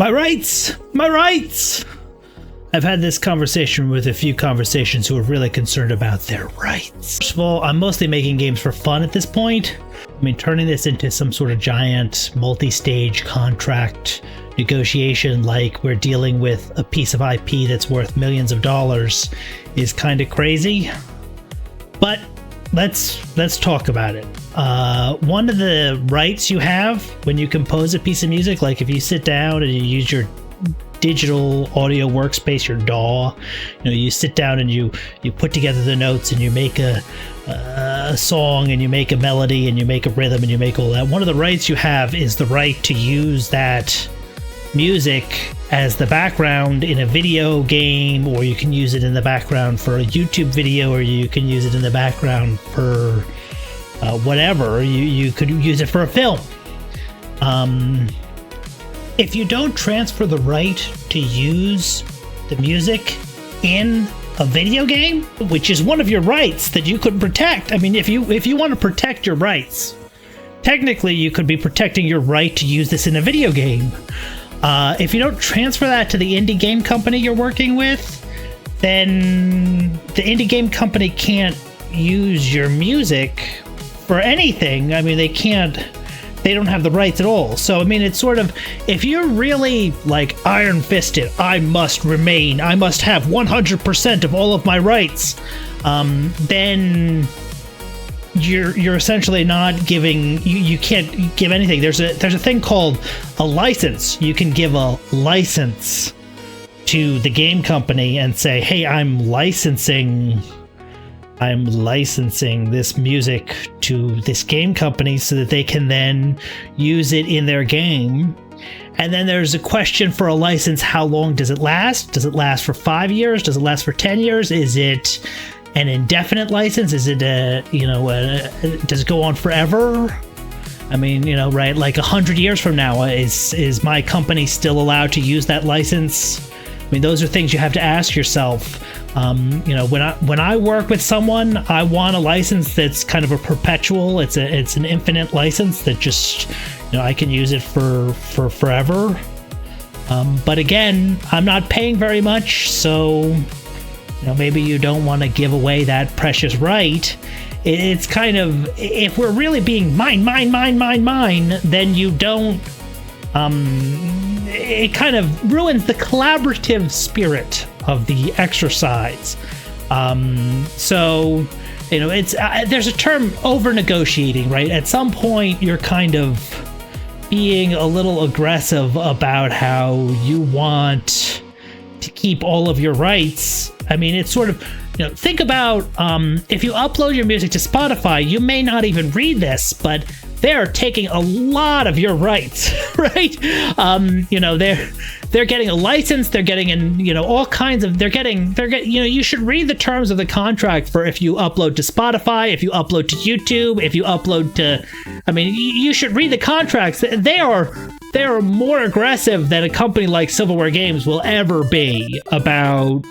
My rights! My rights! I've had this conversation with a few conversations who are really concerned about their rights. First of all, I'm mostly making games for fun at this point. I mean, turning this into some sort of giant multi-stage contract negotiation like we're dealing with a piece of IP that's worth millions of dollars is kind of crazy. But let's talk about it. One of the rights you have when you compose a piece of music, like if you sit down and you use your digital audio workspace, your DAW, you sit down and you put together the notes and you make a song and you make a melody and you make a rhythm and you make all that. One of the rights you have is the right to use that music as the background in a video game, or you can use it in the background for a YouTube video, or you can use it in the background for whatever. You could use it for a film. If you don't transfer the right to use the music in a video game, which is one of your rights that you could protect. I mean, if you want to protect your rights, technically you could be protecting your right to use this in a video game. If you don't transfer that to the indie game company you're working with, then the indie game company can't use your music for anything. I mean, they don't have the rights at all. So, I mean, it's sort of, if you're really like iron-fisted, I must have 100% of all of my rights, then you're essentially not giving, you can't give anything. There's a thing called a license. You can give a license to the game company and say, hey, I'm licensing this music to this game company so that they can then use it in their game. And then there's a question for a license. How long does it last? Does it last for 5 years? Does it last for 10 years? Is it an indefinite license? Is it does it go on forever? I mean, right, like 100 years from now, is my company still allowed to use that license? I mean, those are things you have to ask yourself. When I work with someone, I want a license that's kind of a perpetual. It's an infinite license that just, I can use it for forever. But again, I'm not paying very much, so maybe you don't want to give away that precious right. It's kind of, if we're really being mine, then you don't. It kind of ruins the collaborative spirit of the exercise. So, it's there's a term, over negotiating, right? At some point, you're kind of being a little aggressive about how you want to keep all of your rights. I mean, it's sort of, think about if you upload your music to Spotify, you may not even read this, but they're taking a lot of your rights, right? They're getting a license, they're getting in, all kinds of, you should read the terms of the contract for if you upload to Spotify, if you upload to YouTube, if you upload to, you should read the contracts. They are more aggressive than a company like Silverware Games will ever be about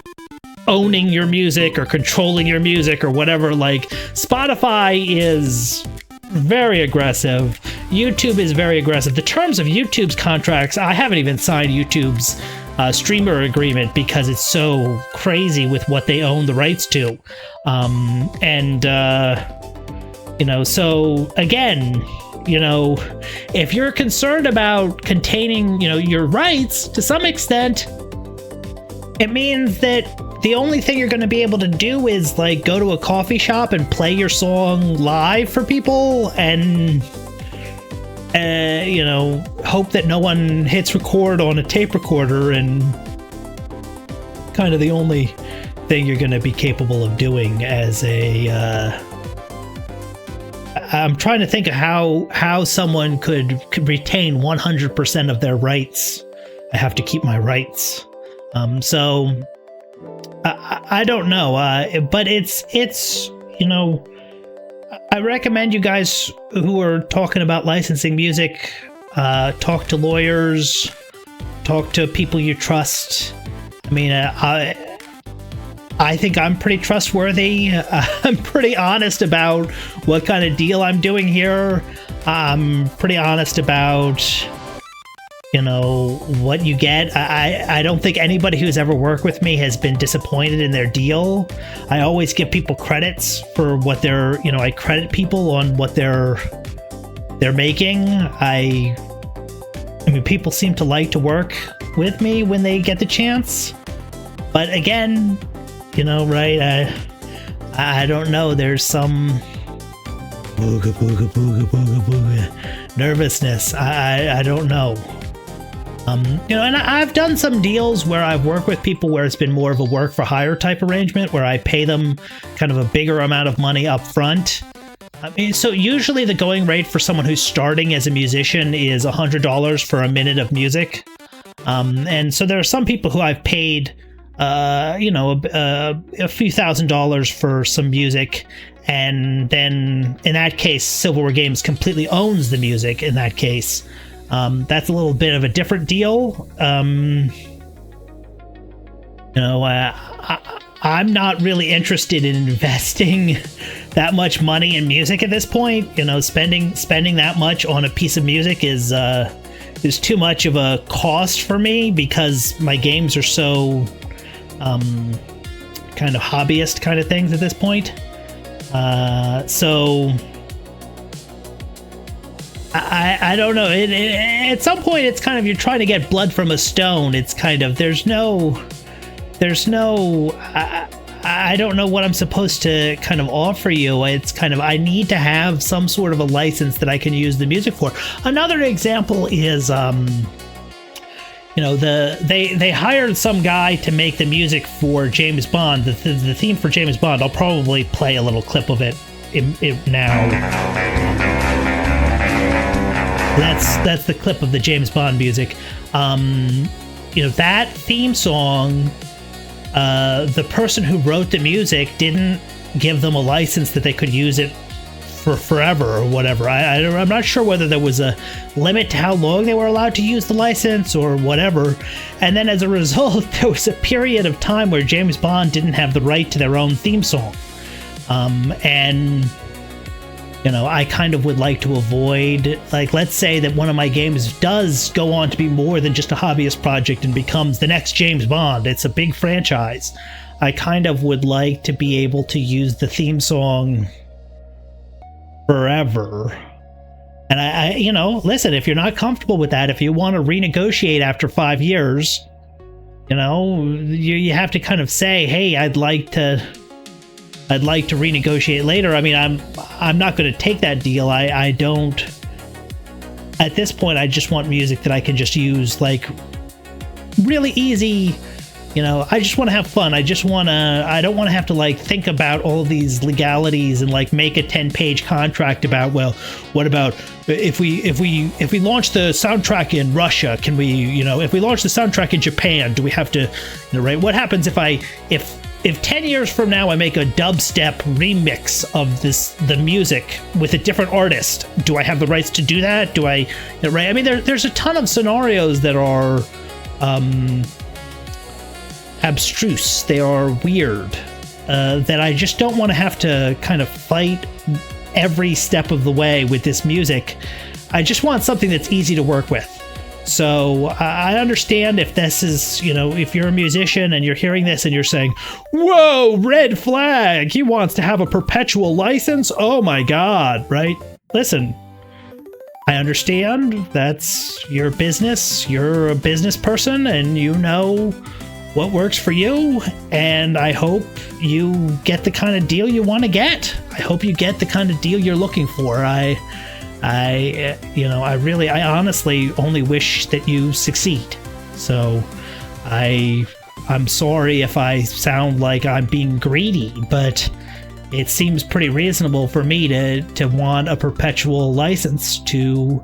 owning your music or controlling your music or whatever. Like, Spotify is very aggressive. YouTube is very aggressive. The terms of YouTube's contracts, I haven't even signed YouTube's streamer agreement because it's so crazy with what they own the rights to. So again, if you're concerned about containing, your rights to some extent, it means that the only thing you're going to be able to do is like go to a coffee shop and play your song live for people and, hope that no one hits record on a tape recorder, and kind of the only thing you're going to be capable of doing as I'm trying to think of how someone could retain 100% of their rights. I have to keep my rights. So I don't know, but it's I recommend you guys who are talking about licensing music, talk to lawyers, talk to people you trust. I mean, I think I'm pretty trustworthy. I'm pretty honest about what kind of deal I'm doing here. I'm pretty honest about what you get. I don't think anybody who's ever worked with me has been disappointed in their deal. I always give people credits for what they're, I credit people on what they're making. I mean, people seem to like to work with me when they get the chance. But again, right? I don't know. There's some booga, booga, booga, booga, booga nervousness. I don't know. And I've done some deals where I've worked with people where it's been more of a work for hire type arrangement, where I pay them kind of a bigger amount of money up front. I mean, so usually the going rate for someone who's starting as a musician is $100 for a minute of music. And so there are some people who I've paid, a few $1,000s for some music. And then in that case, Silverware Games completely owns the music in that case. That's a little bit of a different deal. I'm not really interested in investing that much money in music at this point. Spending that much on a piece of music is too much of a cost for me because my games are so kind of hobbyist kind of things at this point. So I don't know. At some point, it's kind of you're trying to get blood from a stone. It's kind of there's no. I don't know what I'm supposed to kind of offer you. It's kind of I need to have some sort of a license that I can use the music for. Another example is they hired some guy to make the music for James Bond, the theme for James Bond. I'll probably play a little clip of it now. That's the clip of the James Bond music. That theme song, the person who wrote the music didn't give them a license that they could use it for forever or whatever. I'm not sure whether there was a limit to how long they were allowed to use the license or whatever. And then as a result, there was a period of time where James Bond didn't have the right to their own theme song. I kind of would like to avoid, let's say that one of my games does go on to be more than just a hobbyist project and becomes the next James Bond. It's a big franchise. I kind of would like to be able to use the theme song forever. And I listen, if you're not comfortable with that, if you want to renegotiate after 5 years, you have to kind of say, hey, I'd like to renegotiate later. I mean, I'm not going to take that deal. I don't. At this point, I just want music that I can just use really easy. I just want to have fun. I don't want to have to think about all these legalities and make a 10-page contract about, well, what about if we launch the soundtrack in Russia, can we, if we launch the soundtrack in Japan, do we have to, right? What happens if 10 years from now I make a dubstep remix of the music with a different artist, do I have the rights to do that? Do I, right? I mean, there's a ton of scenarios that are abstruse. They are weird, that I just don't want to have to kind of fight every step of the way with this music. I just want something that's easy to work with. So I understand if this is, if you're a musician and you're hearing this and you're saying, whoa, red flag, he wants to have a perpetual license. Oh my God, right? Listen, I understand that's your business. You're a business person and you know what works for you. And I hope you get the kind of deal you want to get. I hope you get the kind of deal you're looking for. I honestly only wish that you succeed. So I'm sorry if I sound like I'm being greedy, but it seems pretty reasonable for me to want a perpetual license to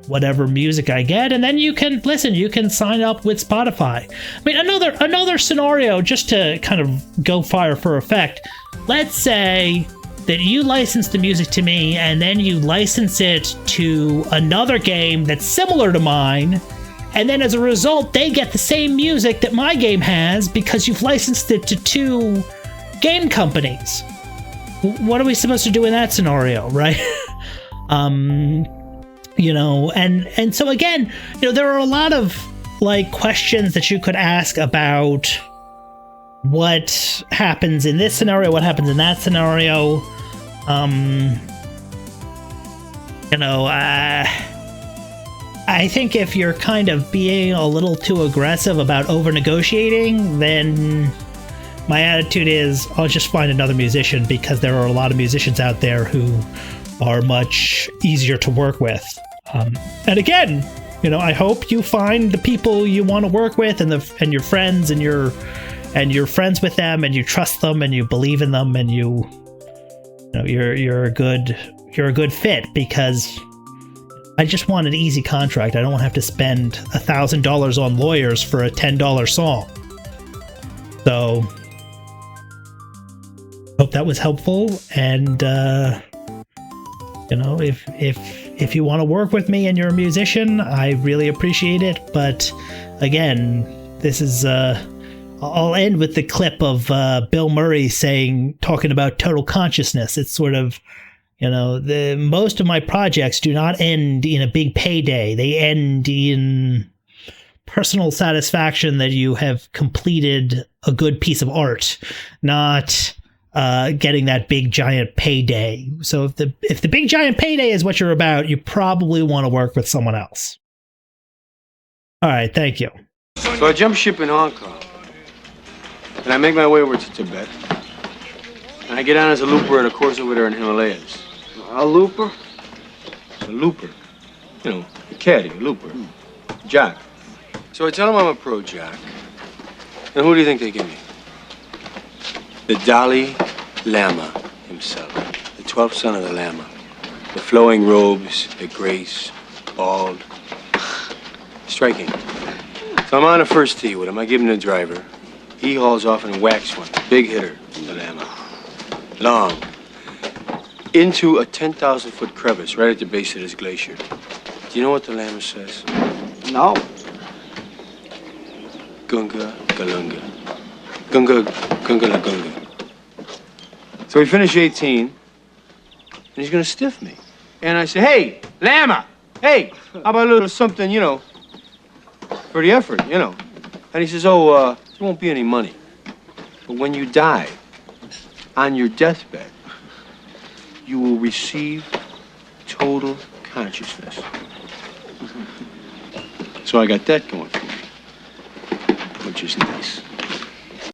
whatever music I get, and then you can sign up with Spotify. I mean, another scenario, just to kind of go fire for effect. Let's say that you license the music to me and then you license it to another game that's similar to mine, and then as a result they get the same music that my game has because you've licensed it to 2 game companies. What are we supposed to do in that scenario, right? and so again, there are a lot of like questions that you could ask about what happens in this scenario, what happens in that scenario. I think if you're kind of being a little too aggressive about over negotiating, then my attitude is I'll just find another musician, because there are a lot of musicians out there who are much easier to work with. And again, I hope you find the people you want to work with and your friends and you're friends with them and you trust them and you believe in them and you're a good fit, because I just want an easy contract. I don't want to have to spend $1,000 on lawyers for a $10 song. So, hope that was helpful. And if you want to work with me and you're a musician, I really appreciate it. But again, this is I'll end with the clip of Bill Murray talking about total consciousness. It's sort of, most of my projects do not end in a big payday. They end in personal satisfaction that you have completed a good piece of art, not getting that big giant payday. So if the big giant payday is what you're about, you probably want to work with someone else. All right, thank you. So I jump ship in Hong Kong, and I make my way over to Tibet, and I get on as a looper at a course over there in Himalayas. A looper? A looper. A caddy, a looper. Jack. So I tell them I'm a pro Jack. And who do you think they give me? The Dalai Lama himself. The 12th son of the Lama. The flowing robes, the grace, bald. Striking. So I'm on a first tee with him. I give him the driver. He hauls off and whacks one. Big hitter, the Lama. Long. Into a 10,000-foot crevice right at the base of this glacier. Do you know what the Lama says? No. Gunga Galunga. Gunga Gunga La Gunga. So we finish 18, and he's gonna stiff me. And I say, hey, Lama, hey, how about a little something, for the effort, And he says, there won't be any money. But when you die, on your deathbed, you will receive total consciousness. So I got that going for me, which is nice.